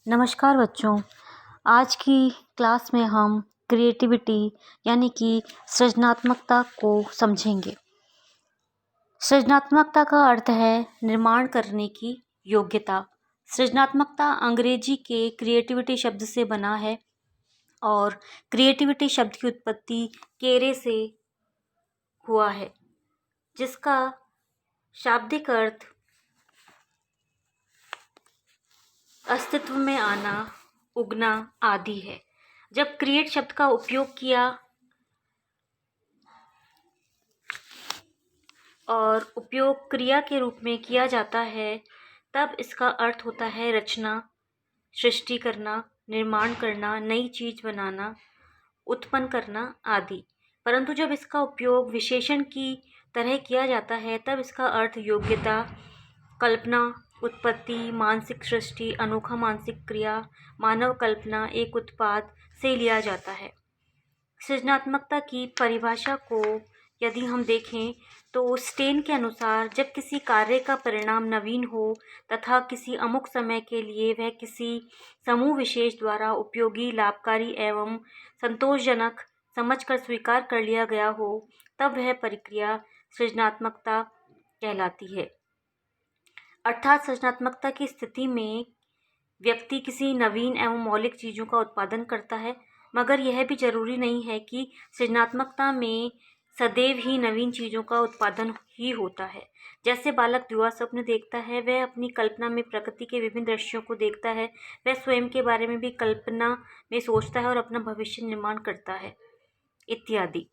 नमस्कार बच्चों। आज की क्लास में हम क्रिएटिविटी यानी कि सृजनात्मकता को समझेंगे। सृजनात्मकता का अर्थ है निर्माण करने की योग्यता। सृजनात्मकता अंग्रेजी के क्रिएटिविटी शब्द से बना है और क्रिएटिविटी शब्द की उत्पत्ति केरे से हुआ है, जिसका शाब्दिक अर्थ अस्तित्व में आना, उगना आदि है। जब क्रिएट शब्द का उपयोग किया और उपयोग क्रिया के रूप में किया जाता है, तब इसका अर्थ होता है रचना, सृष्टि करना, निर्माण करना, नई चीज बनाना, उत्पन्न करना आदि। परंतु जब इसका उपयोग विशेषण की तरह किया जाता है, तब इसका अर्थ योग्यता, कल्पना, उत्पत्ति, मानसिक सृष्टि, अनोखा मानसिक क्रिया, मानव कल्पना, एक उत्पाद से लिया जाता है। सृजनात्मकता की परिभाषा को यदि हम देखें तो स्टेन के अनुसार जब किसी कार्य का परिणाम नवीन हो तथा किसी अमुक समय के लिए वह किसी समूह विशेष द्वारा उपयोगी, लाभकारी एवं संतोषजनक समझकर स्वीकार कर लिया गया हो, तब वह प्रक्रिया सृजनात्मकता कहलाती है। अर्थात सृजनात्मकता की स्थिति में व्यक्ति किसी नवीन एवं मौलिक चीज़ों का उत्पादन करता है, मगर यह भी जरूरी नहीं है कि सृजनात्मकता में सदैव ही नवीन चीज़ों का उत्पादन ही होता है। जैसे बालक युवा स्वप्न देखता है, वह अपनी कल्पना में प्रकृति के विभिन्न दृश्यों को देखता है, वह स्वयं के बारे में भी कल्पना में सोचता है और अपना भविष्य निर्माण करता है इत्यादि।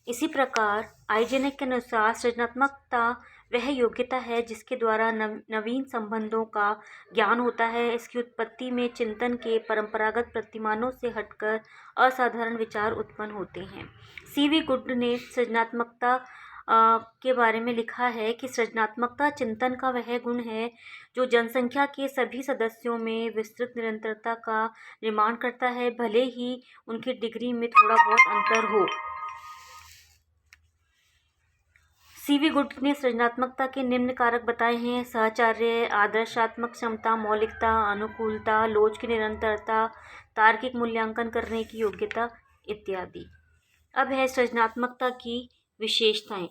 इसी प्रकार आइजेनिक के अनुसार सृजनात्मकता वह योग्यता है जिसके द्वारा नवीन संबंधों का ज्ञान होता है। इसकी उत्पत्ति में चिंतन के परंपरागत प्रतिमानों से हटकर असाधारण विचार उत्पन्न होते हैं। सीवी गुड ने सृजनात्मकता के बारे में लिखा है कि सृजनात्मकता चिंतन का वह गुण है जो जनसंख्या के सभी सदस्यों में विस्तृत निरंतरता का निर्माण करता है, भले ही उनकी डिग्री में थोड़ा बहुत अंतर हो। सीवी गुड ने सृजनात्मकता के निम्न कारक बताए हैं: सहचार्य, आदर्शात्मक क्षमता, मौलिकता, अनुकूलता, लोच की निरंतरता, तार्किक मूल्यांकन करने की योग्यता इत्यादि। अब है सृजनात्मकता की विशेषताएं।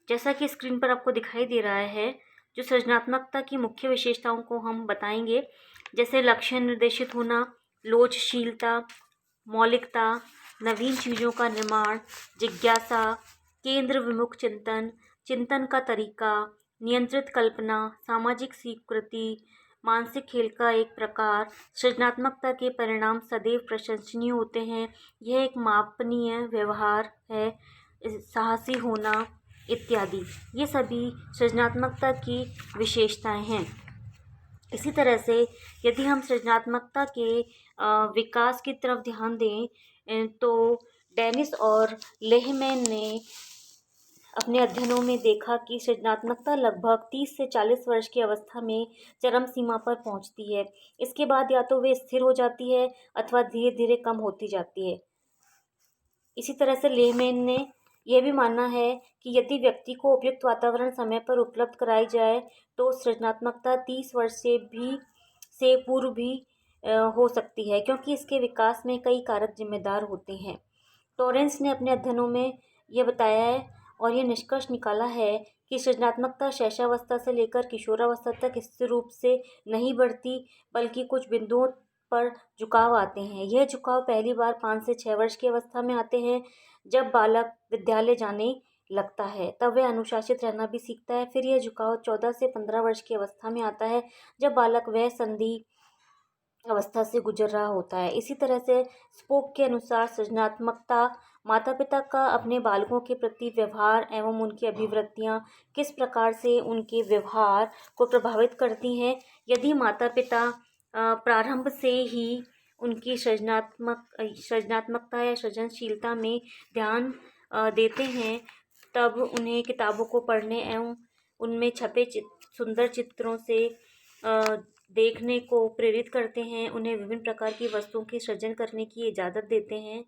जैसा कि स्क्रीन पर आपको दिखाई दे रहा है, जो सृजनात्मकता की मुख्य विशेषताओं को हम बताएंगे, जैसे लक्ष्य निर्देशित होना, लोचशीलता, मौलिकता, नवीन चीज़ों का निर्माण, जिज्ञासा, केंद्र विमुख चिंतन, चिंतन का तरीका, नियंत्रित कल्पना, सामाजिक स्वीकृति, मानसिक खेल का एक प्रकार। सृजनात्मकता के परिणाम सदैव प्रशंसनीय होते हैं। यह एक मापनीय व्यवहार है, साहसी होना इत्यादि। ये सभी सृजनात्मकता की विशेषताएं हैं। इसी तरह से यदि हम सृजनात्मकता के विकास की तरफ ध्यान दें तो डेनिस और लेहमैन ने अपने अध्ययनों में देखा कि सृजनात्मकता लगभग 30 से 40 वर्ष की अवस्था में चरम सीमा पर पहुंचती है। इसके बाद या तो वे स्थिर हो जाती है अथवा धीरे धीरे कम होती जाती है। इसी तरह से लेहमैन ने यह भी मानना है कि यदि व्यक्ति को उपयुक्त वातावरण समय पर उपलब्ध कराई जाए तो सृजनात्मकता 30 वर्ष से पूर्व भी हो सकती है, क्योंकि इसके विकास में कई कारक जिम्मेदार होते हैं। टॉरेंस ने अपने अध्ययनों में यह बताया है और यह निष्कर्ष निकाला है कि सृजनात्मकता शैशवावस्था से लेकर किशोरावस्था तक स्थिर रूप से नहीं बढ़ती, बल्कि कुछ बिंदुओं पर झुकाव आते हैं। यह झुकाव पहली बार 5 से 6 वर्ष की अवस्था में आते हैं, जब बालक विद्यालय जाने लगता है, तब वह अनुशासित रहना भी सीखता है। फिर यह झुकाव 14 से 15 वर्ष की अवस्था में आता है, जब बालक वह संधि अवस्था से गुजर रहा होता है। इसी तरह से स्पोक के अनुसार सृजनात्मकता माता पिता का अपने बालकों के प्रति व्यवहार एवं उनकी अभिवृत्तियां किस प्रकार से उनके व्यवहार को प्रभावित करती हैं। यदि माता पिता प्रारंभ से ही उनकी सृजनात्मकता या सृजनशीलता में ध्यान देते हैं, तब उन्हें किताबों को पढ़ने एवं उनमें छपे सुंदर चित्रों से देखने को प्रेरित करते हैं, उन्हें विभिन्न प्रकार की वस्तुओं की सृजन करने की इजाज़त देते हैं।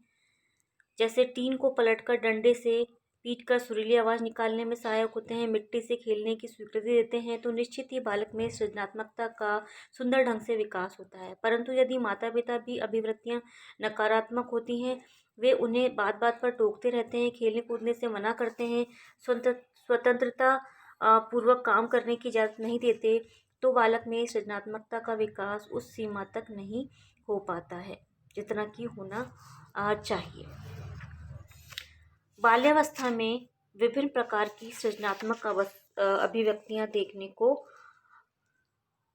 जैसे टीन को पलटकर डंडे से पीट कर सुरीली आवाज़ निकालने में सहायक होते हैं, मिट्टी से खेलने की स्वीकृति देते हैं, तो निश्चित ही बालक में सृजनात्मकता का सुंदर ढंग से विकास होता है। परंतु यदि माता पिता भी अभिवृत्तियाँ नकारात्मक होती हैं, वे उन्हें बात बात पर टोकते रहते हैं, खेलने कूदने से मना करते हैं, स्वतंत्रता पूर्वक काम करने की इजाज़त नहीं देते, तो बालक में सृजनात्मकता का विकास उस सीमा तक नहीं हो पाता है जितना कि होना चाहिए। बाल्यावस्था में विभिन्न प्रकार की सृजनात्मक अभिव्यक्तियाँ देखने को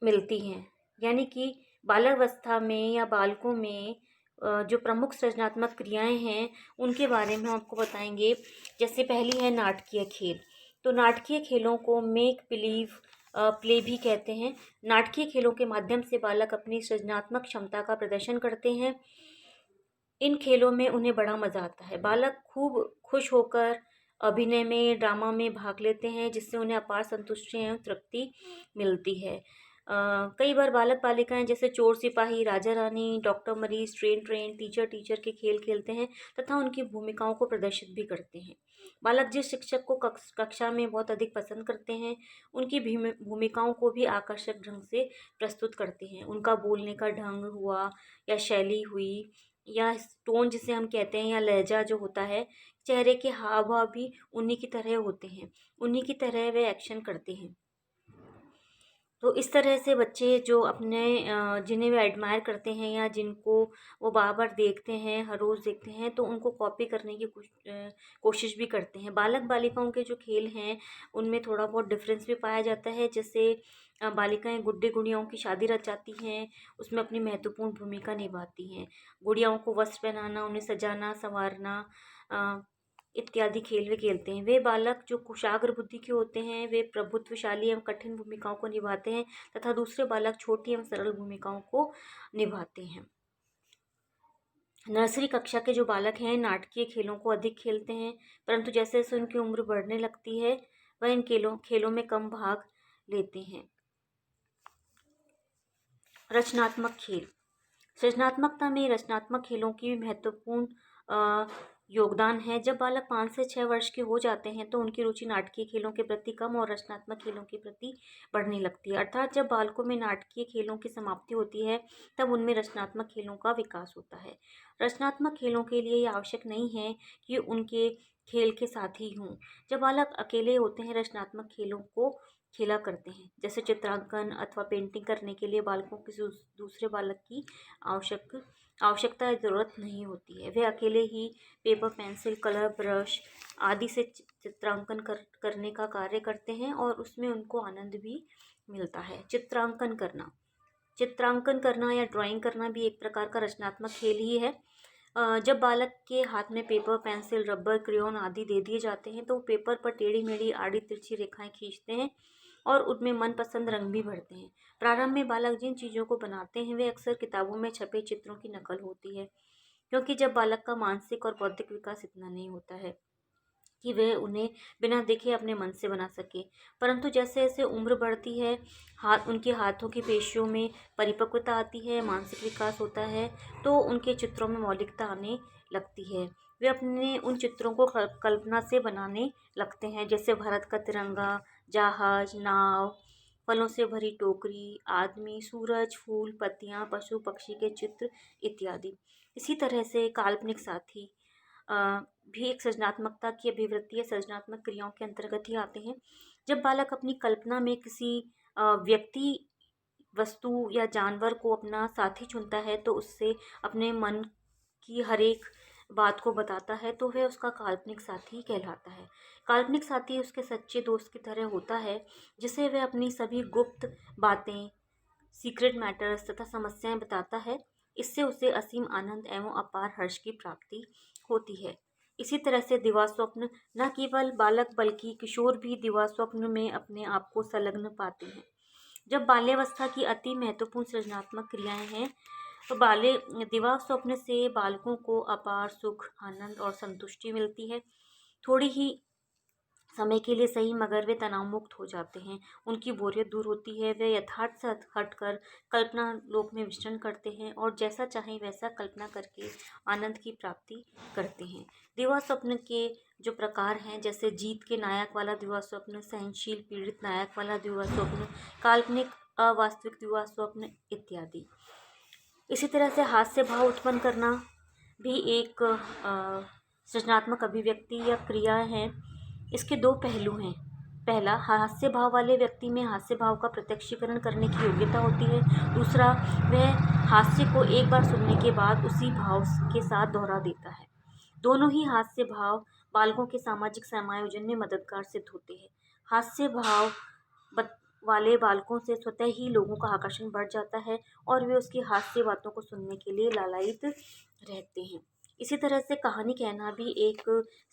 मिलती हैं। यानी कि बाल्यावस्था में या बालकों में जो प्रमुख सृजनात्मक क्रियाएं हैं उनके बारे में हम आपको बताएंगे। जैसे पहली है नाटकीय खेल। तो नाटकीय खेलों को मेक बिलीव प्ले भी कहते हैं। नाटकीय खेलों के माध्यम से बालक अपनी सृजनात्मक क्षमता का प्रदर्शन करते हैं। इन खेलों में उन्हें बड़ा मज़ा आता है। बालक खूब खुश होकर अभिनय में, ड्रामा में भाग लेते हैं, जिससे उन्हें अपार संतुष्टि एवं तृप्ति मिलती है। कई बार बालक बालिकाएं जैसे चोर सिपाही, राजा रानी, डॉक्टर मरीज, ट्रेन टीचर टीचर के खेल खेलते हैं तथा उनकी भूमिकाओं को प्रदर्शित भी करते हैं। बालक जिस शिक्षक को कक्षा में बहुत अधिक पसंद करते हैं, उनकी भूमिकाओं को भी आकर्षक ढंग से प्रस्तुत करते हैं। उनका बोलने का ढंग हुआ या शैली हुई या टोन जिसे हम कहते हैं या लहजा जो होता है, चेहरे के हाव भाव भी उन्हीं की तरह होते हैं, उन्हीं की तरह वे एक्शन करते हैं। तो इस तरह से बच्चे जो अपने जिन्हें वे एडमायर करते हैं या जिनको वो बार बार देखते हैं, हर रोज़ देखते हैं, तो उनको कॉपी करने की कोशिश भी करते हैं। बालक बालिकाओं के जो खेल हैं उनमें थोड़ा बहुत डिफरेंस भी पाया जाता है। जैसे बालिकाएं गुड्डे गुड़ियाओं की शादी रचाती हैं, उसमें अपनी महत्वपूर्ण भूमिका निभाती हैं। गुड़ियाओं को वस्त्र पहनाना, उन्हें सजाना संवारना इत्यादि खेल वे खेलते हैं। वे बालक जो कुशाग्र बुद्धि के होते हैं, वे प्रभुत्वशाली एवं कठिन भूमिकाओं को निभाते हैं तथा दूसरे बालक छोटी एवं सरल भूमिकाओं को निभाते हैं। नर्सरी कक्षा के जो बालक हैं नाटकीय खेलों को अधिक खेलते हैं, परंतु जैसे जैसे उनकी उम्र बढ़ने लगती है वह इन खेलों में कम भाग लेते हैं। रचनात्मक खेल। सृजनात्मकता में रचनात्मक खेलों की महत्वपूर्ण योगदान है। जब बालक 5 से 6 वर्ष के हो जाते हैं तो उनकी रुचि नाटकीय खेलों के प्रति कम और रचनात्मक खेलों के प्रति बढ़ने लगती है। अर्थात जब बालकों में नाटकीय खेलों की समाप्ति होती है तब उनमें रचनात्मक खेलों का विकास होता है। रचनात्मक खेलों के लिए यह आवश्यक नहीं है कि उनके खेल के साथी हों। जब बालक अकेले होते हैं रचनात्मक खेलों को खेला करते हैं। जैसे चित्रांकन अथवा पेंटिंग करने के लिए बालकों किसी दूसरे बालक की आवश्यकता ज़रूरत नहीं होती है। वे अकेले ही पेपर, पेंसिल, कलर, ब्रश आदि से चित्रांकन करने का कार्य करते हैं और उसमें उनको आनंद भी मिलता है। चित्रांकन करना या ड्राइंग करना भी एक प्रकार का रचनात्मक खेल ही है। जब बालक के हाथ में पेपर, पेंसिल, रबर, क्रेयॉन आदि दे दिए जाते हैं तो वो पेपर पर टेढ़ी मेढ़ी आड़ी तिरछी रेखाएं खींचते हैं और उनमें मनपसंद रंग भी भरते हैं। प्रारंभ में बालक जिन चीज़ों को बनाते हैं वे अक्सर किताबों में छपे चित्रों की नकल होती है, क्योंकि जब बालक का मानसिक और बौद्धिक विकास इतना नहीं होता है कि वे उन्हें बिना देखे अपने मन से बना सके। परंतु जैसे जैसे उम्र बढ़ती है, उनके हाथों की पेशियों में परिपक्वता आती है, मानसिक विकास होता है, तो उनके चित्रों में मौलिकता आने लगती है। वे अपने उन चित्रों को कल्पना से बनाने लगते हैं। जैसे भारत का तिरंगा, जहाज, नाव, फलों से भरी टोकरी, आदमी, सूरज, फूल, पत्तियां, पशु पक्षी के चित्र इत्यादि। इसी तरह से काल्पनिक साथी भी एक सृजनात्मकता की अभिवृत्ति या सृजनात्मक क्रियाओं के अंतर्गत ही आते हैं। जब बालक अपनी कल्पना में किसी व्यक्ति, वस्तु या जानवर को अपना साथी चुनता है तो उससे अपने मन की हर एक बात को बताता है, तो वह उसका काल्पनिक साथी कहलाता है। काल्पनिक साथी उसके सच्चे दोस्त की तरह होता है, जिसे वह अपनी सभी गुप्त बातें, सीक्रेट मैटर्स तथा समस्याएं बताता है। इससे उसे असीम आनंद एवं अपार हर्ष की प्राप्ति होती है। इसी तरह से दिवा स्वप्न, न केवल बालक बल्कि किशोर भी दिवा स्वप्न में अपने आप को संलग्न पाते हैं। जब बाल्यावस्था की अति महत्वपूर्ण सृजनात्मक क्रियाएं हैं तो दिवा स्वप्न से बालकों को अपार सुख, आनंद और संतुष्टि मिलती है। थोड़ी ही समय के लिए सही, मगर वे तनाव मुक्त हो जाते हैं। उनकी बोरियत दूर होती है। वे यथार्थ से हटकर कल्पना लोक में विचरण करते हैं और जैसा चाहें वैसा कल्पना करके आनंद की प्राप्ति करते हैं। दिवा स्वप्न के जो प्रकार हैं, जैसे जीत के नायक वाला दिवा स्वप्न, सहनशील पीड़ित नायक वाला दिवा स्वप्न, काल्पनिक अवास्तविक दिवा स्वप्न इत्यादि। इसी तरह से हास्य भाव उत्पन्न करना भी एक सृजनात्मक अभिव्यक्ति या क्रिया है। इसके दो पहलू हैं। पहला, हास्य भाव वाले व्यक्ति में हास्य भाव का प्रत्यक्षीकरण करने की योग्यता होती है। दूसरा, वह हास्य को एक बार सुनने के बाद उसी भाव के साथ दोहरा देता है। दोनों ही हास्य भाव बालकों के सामाजिक समायोजन में मददगार सिद्ध होते हैं। हास्य भाव वाले बालकों से स्वतः ही लोगों का आकर्षण बढ़ जाता है और वे उसकी हास्य बातों को सुनने के लिए लालायित रहते हैं। इसी तरह से कहानी कहना भी एक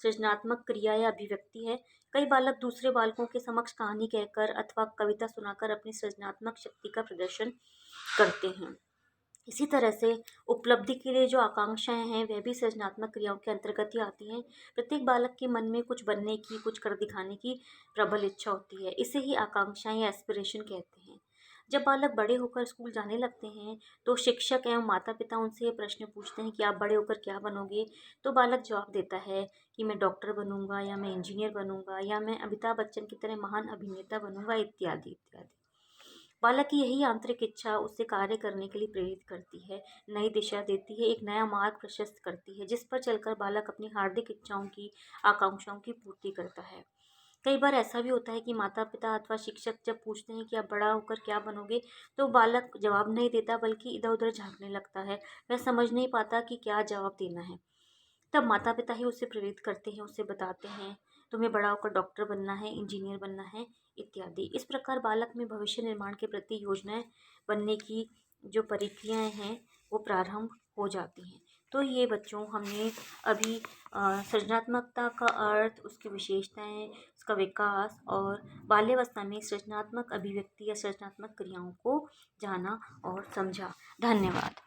सृजनात्मक क्रिया या अभिव्यक्ति है। कई बालक दूसरे बालकों के समक्ष कहानी कहकर अथवा कविता सुनाकर अपनी सृजनात्मक शक्ति का प्रदर्शन करते हैं। इसी तरह से उपलब्धि के लिए जो आकांक्षाएं हैं वह भी सृजनात्मक क्रियाओं के अंतर्गत ही आती हैं। प्रत्येक बालक के मन में कुछ बनने की, कुछ कर दिखाने की प्रबल इच्छा होती है। इसे ही आकांक्षाएं या एस्पिरेशन कहते हैं। जब बालक बड़े होकर स्कूल जाने लगते हैं तो शिक्षक एवं माता पिता उनसे ये प्रश्न पूछते हैं कि आप बड़े होकर क्या बनोगे। तो बालक जवाब देता है कि मैं डॉक्टर बनूंगा, या मैं इंजीनियर बनूंगा, या मैं अमिताभ बच्चन की तरह महान अभिनेता बनूंगा, इत्यादि इत्यादि। बालक की यही आंतरिक इच्छा उसे कार्य करने के लिए प्रेरित करती है, नई दिशा देती है, एक नया मार्ग प्रशस्त करती है, जिस पर चलकर बालक अपनी हार्दिक इच्छाओं की, आकांक्षाओं की पूर्ति करता है। कई बार ऐसा भी होता है कि माता पिता अथवा शिक्षक जब पूछते हैं कि आप बड़ा होकर क्या बनोगे, तो बालक जवाब नहीं देता बल्कि इधर उधर झाँकने लगता है। वह समझ नहीं पाता कि क्या जवाब देना है। तब माता पिता ही उसे प्रेरित करते हैं, उसे बताते हैं तुम्हें बड़ा होकर डॉक्टर बनना है, इंजीनियर बनना है, इत्यादि। इस प्रकार बालक में भविष्य निर्माण के प्रति योजनाएं बनने की जो प्रक्रियाएं हैं वो प्रारंभ हो जाती हैं। तो ये बच्चों, हमने अभी सृजनात्मकता का अर्थ, उसकी विशेषताएं, उसका विकास और बाल्यावस्था में सृजनात्मक अभिव्यक्ति या सृजनात्मक क्रियाओं को जाना और समझा। धन्यवाद।